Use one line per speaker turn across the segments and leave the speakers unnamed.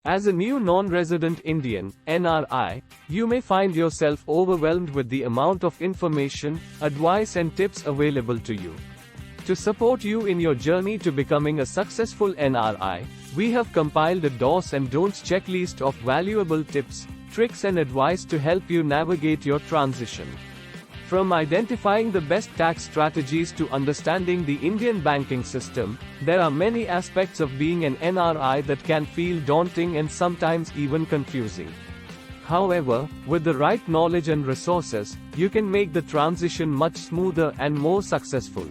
As a new non-resident Indian, NRI, you may find yourself overwhelmed with the amount of information, advice and tips available to you. To support you in your journey to becoming a successful NRI, we have compiled a do's and don'ts checklist of valuable tips, tricks and advice to help you navigate your transition. From identifying the best tax strategies to understanding the Indian banking system, there are many aspects of being an NRI that can feel daunting and sometimes even confusing. However, with the right knowledge and resources, you can make the transition much smoother and more successful.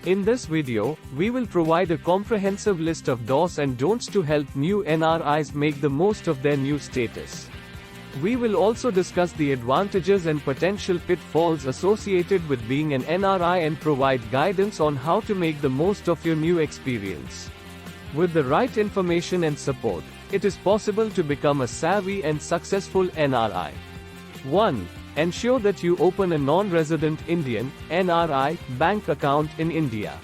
In this video, we will provide a comprehensive list of do's and don'ts to help new NRIs make the most of their new status. We will also discuss the advantages and potential pitfalls associated with being an NRI and provide guidance on how to make the most of your new experience. With the right information and support, it is possible to become a savvy and successful NRI. 1. Ensure that you open a non-resident Indian (NRI) bank account in India.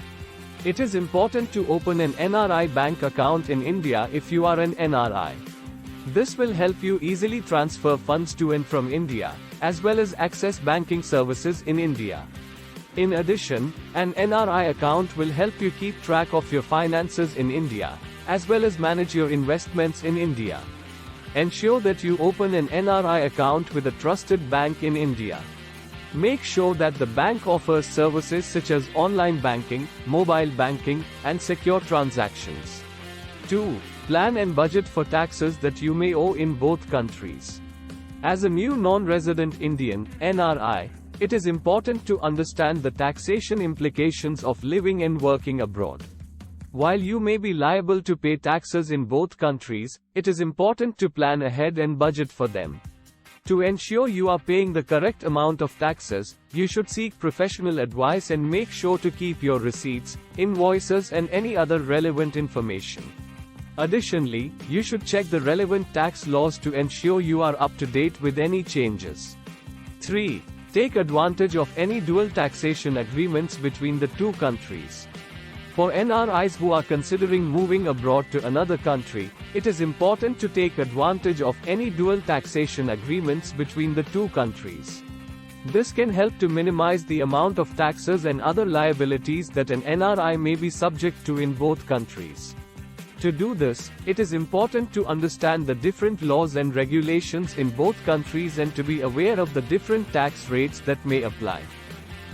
It is important to open an NRI bank account in India if you are an NRI. This will help you easily transfer funds to and from India, as well as access banking services in India. In addition, an NRI account will help you keep track of your finances in India, as well as manage your investments in India. Ensure that you open an NRI account with a trusted bank in India. Make sure that the bank offers services such as online banking, mobile banking, and secure transactions. 2. Plan and budget for taxes that you may owe in both countries. As a new non-resident Indian (NRI), it is important to understand the taxation implications of living and working abroad. While you may be liable to pay taxes in both countries, it is important to plan ahead and budget for them. To ensure you are paying the correct amount of taxes, you should seek professional advice and make sure to keep your receipts, invoices and any other relevant information. Additionally, you should check the relevant tax laws to ensure you are up to date with any changes. 3. Take advantage of any dual taxation agreements between the two countries. For NRIs who are considering moving abroad to another country, it is important to take advantage of any dual taxation agreements between the two countries. This can help to minimize the amount of taxes and other liabilities that an NRI may be subject to in both countries. To do this, it is important to understand the different laws and regulations in both countries and to be aware of the different tax rates that may apply.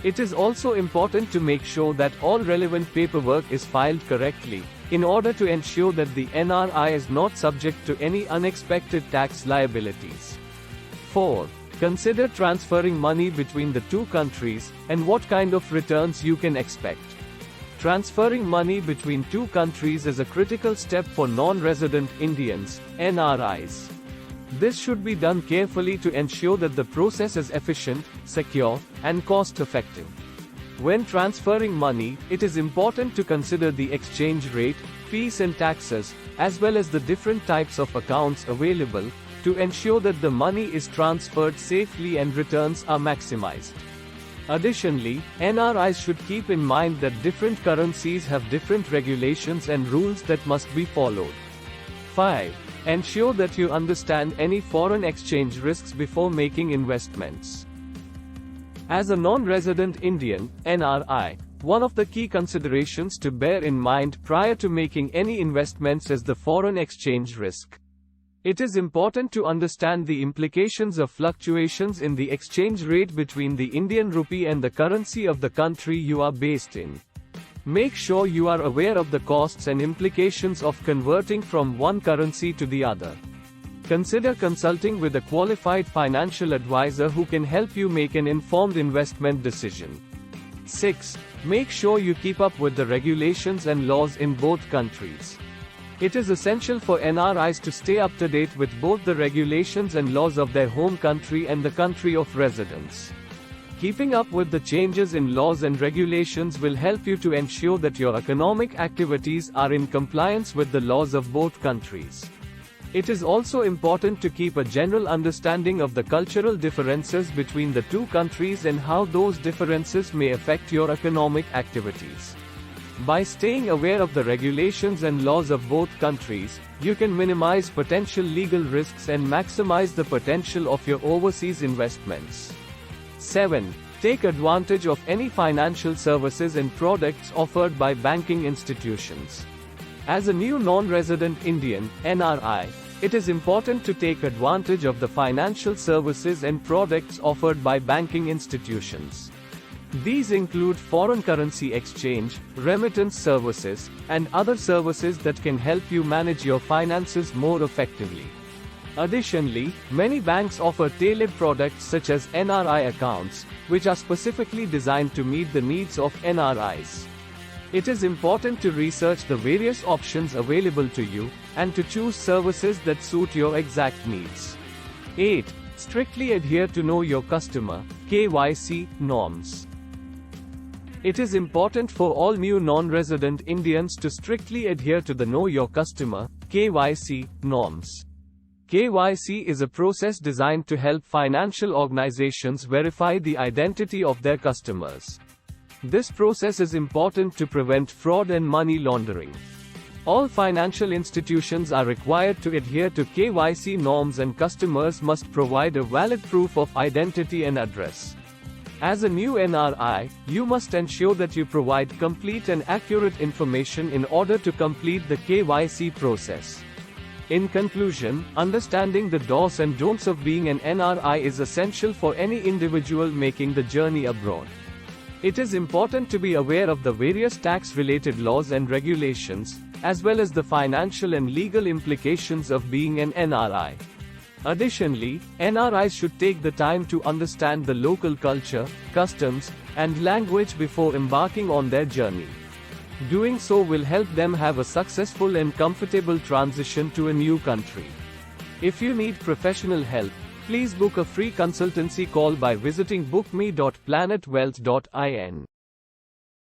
It is also important to make sure that all relevant paperwork is filed correctly, in order to ensure that the NRI is not subject to any unexpected tax liabilities. 4. Consider transferring money between the two countries, and what kind of returns you can expect. Transferring money between two countries is a critical step for non-resident Indians, NRIs. This should be done carefully to ensure that the process is efficient, secure, and cost-effective. When transferring money, it is important to consider the exchange rate, fees and taxes, as well as the different types of accounts available, to ensure that the money is transferred safely and returns are maximized. Additionally, NRIs should keep in mind that different currencies have different regulations and rules that must be followed. 5. Ensure that you understand any foreign exchange risks before making investments. As a non-resident Indian, NRI, one of the key considerations to bear in mind prior to making any investments is the foreign exchange risk. It is important to understand the implications of fluctuations in the exchange rate between the Indian rupee and the currency of the country you are based in. Make sure you are aware of the costs and implications of converting from one currency to the other. Consider consulting with a qualified financial advisor who can help you make an informed investment decision. 6. Make sure you keep up with the regulations and laws in both countries. It is essential for NRIs to stay up to date with both the regulations and laws of their home country and the country of residence. Keeping up with the changes in laws and regulations will help you to ensure that your economic activities are in compliance with the laws of both countries. It is also important to keep a general understanding of the cultural differences between the two countries and how those differences may affect your economic activities. By staying aware of the regulations and laws of both countries, you can minimize potential legal risks and maximize the potential of your overseas investments. 7. Take advantage of any financial services and products offered by banking institutions. As a new non-resident Indian, NRI, it is important to take advantage of the financial services and products offered by banking institutions. These include foreign currency exchange, remittance services, and other services that can help you manage your finances more effectively. Additionally, many banks offer tailored products such as NRI accounts, which are specifically designed to meet the needs of NRIs. It is important to research the various options available to you, and to choose services that suit your exact needs. 8. Strictly adhere to Know Your Customer (KYC) norms. It is important for all new non-resident Indians to strictly adhere to the Know Your Customer (KYC) norms. KYC is a process designed to help financial organizations verify the identity of their customers. This process is important to prevent fraud and money laundering. All financial institutions are required to adhere to KYC norms, and customers must provide a valid proof of identity and address. As a new NRI, you must ensure that you provide complete and accurate information in order to complete the KYC process. In conclusion, understanding the do's and don'ts of being an NRI is essential for any individual making the journey abroad. It is important to be aware of the various tax-related laws and regulations, as well as the financial and legal implications of being an NRI. Additionally, NRIs should take the time to understand the local culture, customs, and language before embarking on their journey. Doing so will help them have a successful and comfortable transition to a new country. If you need professional help, please book a free consultancy call by visiting bookme.planetwealth.in.